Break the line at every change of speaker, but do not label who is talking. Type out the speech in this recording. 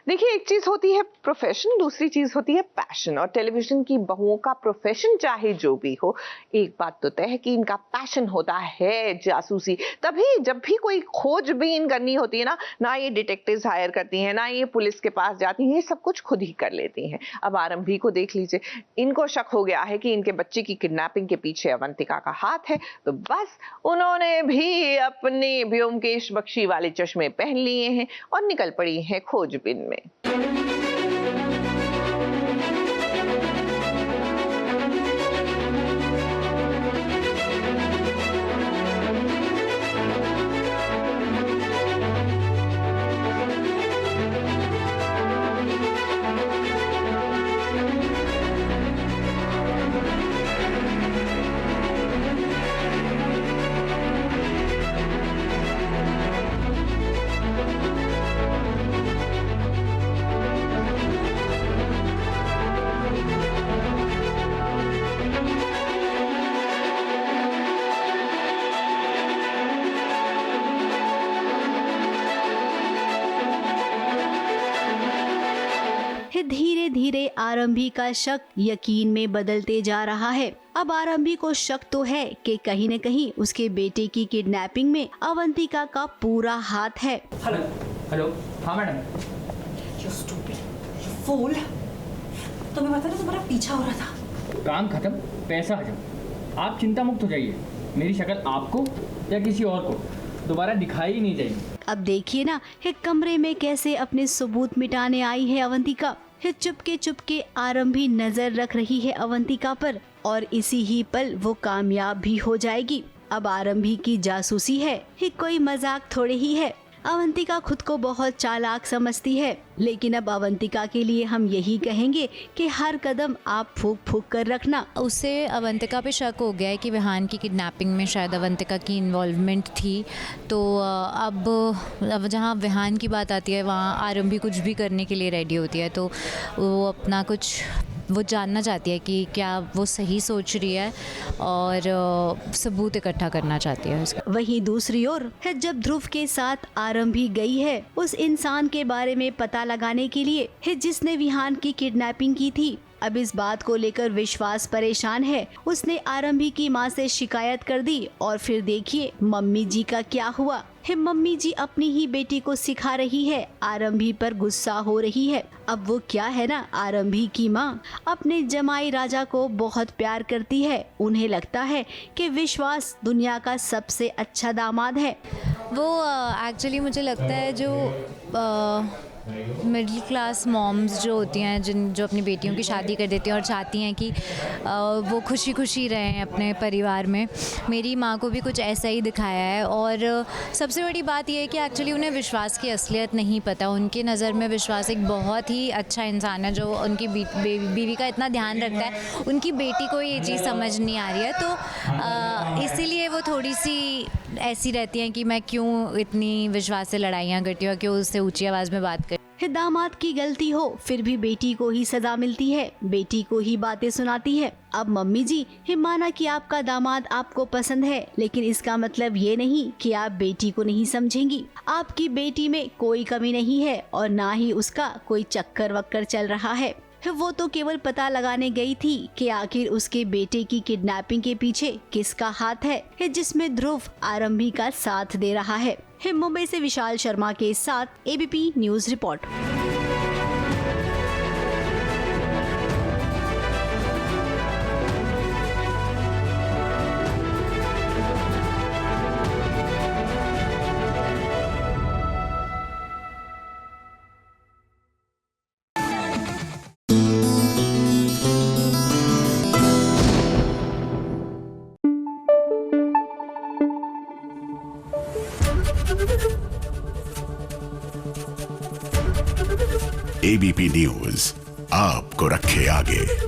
देखिए, एक चीज होती है प्रोफेशन, दूसरी चीज होती है पैशन। और टेलीविजन की बहुओं का प्रोफेशन चाहे जो भी हो, एक बात तो तय है कि इनका पैशन होता है जासूसी। तभी जब भी कोई खोजबीन करनी होती है ना ये डिटेक्टिव्स हायर करती हैं, ना ये पुलिस के पास जाती हैं, ये सब कुछ खुद ही कर लेती हैं। अब आरंभी को देख लीजिए, इनको शक हो गया है कि इनके बच्चे की किडनैपिंग के पीछे अवंतिका का हाथ है, तो बस उन्होंने भी अपने ब्योमकेश बख्शी वाले चश्मे पहन लिए हैं और निकल पड़ी हैं खोजबीन में।
धीरे धीरे आरंभी का शक यकीन में बदलते जा रहा है। अब आरंभी को शक तो है कि कहीं न कहीं उसके बेटे की किडनैपिंग में अवंतिका का पूरा हाथ है।
हेलो हेलो, हाँ madam.
You stupid, you fool! तुम्हें पता ना तुम्हारा पीछा हो रहा था।
काम खत्म, पैसा हजम। आप चिंता मुक्त हो जाइए, मेरी शक्ल आपको या किसी और को दोबारा दिखाई ही नहीं जाएगी।
अब देखिए ना, एक कमरे में कैसे अपने सबूत मिटाने आई है अवंतिका। चुपके आरंभी नजर रख रही है अवंतिका पर और इसी ही पल वो कामयाब भी हो जाएगी। अब आरंभी की जासूसी है, ये कोई मजाक थोड़े ही है। अवंतिका खुद को बहुत चालाक समझती है, लेकिन अब अवंतिका के लिए हम यही कहेंगे कि हर कदम आप फूंक फूंक कर रखना।
उससे अवंतिका पे शक हो गया है कि विहान की किडनैपिंग में शायद अवंतिका की इन्वॉल्वमेंट थी। तो अब जहाँ विहान की बात आती है वहाँ आरंभी कुछ भी करने के लिए रेडी होती है। तो वो अपना कुछ वो जानना चाहती है कि क्या वो सही सोच रही है और सबूत इकट्ठा करना चाहती है उसका।
वहीं दूसरी ओर जब ध्रुव के साथ आरंभी गई है उस इंसान के बारे में पता लगाने के लिए जिसने विहान की किडनैपिंग की थी। अब इस बात को लेकर विश्वास परेशान है। उसने आरंभी की माँ से शिकायत कर दी और फिर देखिए मम्मी जी का क्या हुआ। मम्मी जी अपनी ही बेटी को सिखा रही है, आरंभी पर गुस्सा हो रही है। अब वो क्या है ना, आरंभी की माँ अपने जमाई राजा को बहुत प्यार करती है। उन्हें लगता है कि विश्वास दुनिया का सबसे अच्छा दामाद है।
वो एक्चुअली मुझे लगता है जो मिडिल क्लास मॉम्स जो होती हैं जो अपनी बेटियों की शादी कर देती हैं और चाहती हैं कि वो खुशी खुशी रहें अपने परिवार में, मेरी माँ को भी कुछ ऐसा ही दिखाया है। और सबसे बड़ी बात ये है कि एक्चुअली उन्हें विश्वास की असलियत नहीं पता। उनकी नज़र में विश्वास एक बहुत ही अच्छा इंसान है जो उनकी बीवी का इतना ध्यान रखता है। उनकी बेटी को ये चीज़ समझ नहीं आ रही है, तो इसीलिए वो थोड़ी सी ऐसी रहती हैं कि मैं क्यों इतनी विश्वास से लड़ाइयाँ करती हूँ, क्यों उससे ऊंची आवाज़ में बात करती।
दामाद की गलती हो फिर भी बेटी को ही सजा मिलती है, बेटी को ही बातें सुनाती है। अब मम्मी जी, माना कि आपका दामाद आपको पसंद है, लेकिन इसका मतलब ये नहीं कि आप बेटी को नहीं समझेंगी। आपकी बेटी में कोई कमी नहीं है और ना ही उसका कोई चक्कर वक्कर चल रहा है। वो तो केवल पता लगाने गई थी कि आखिर उसके बेटे की किडनैपिंग के पीछे किसका हाथ है, जिसमें ध्रुव आरंभी का साथ दे रहा है। मुंबई से विशाल शर्मा के साथ ABP news report.
ABP news आपको रखे आगे।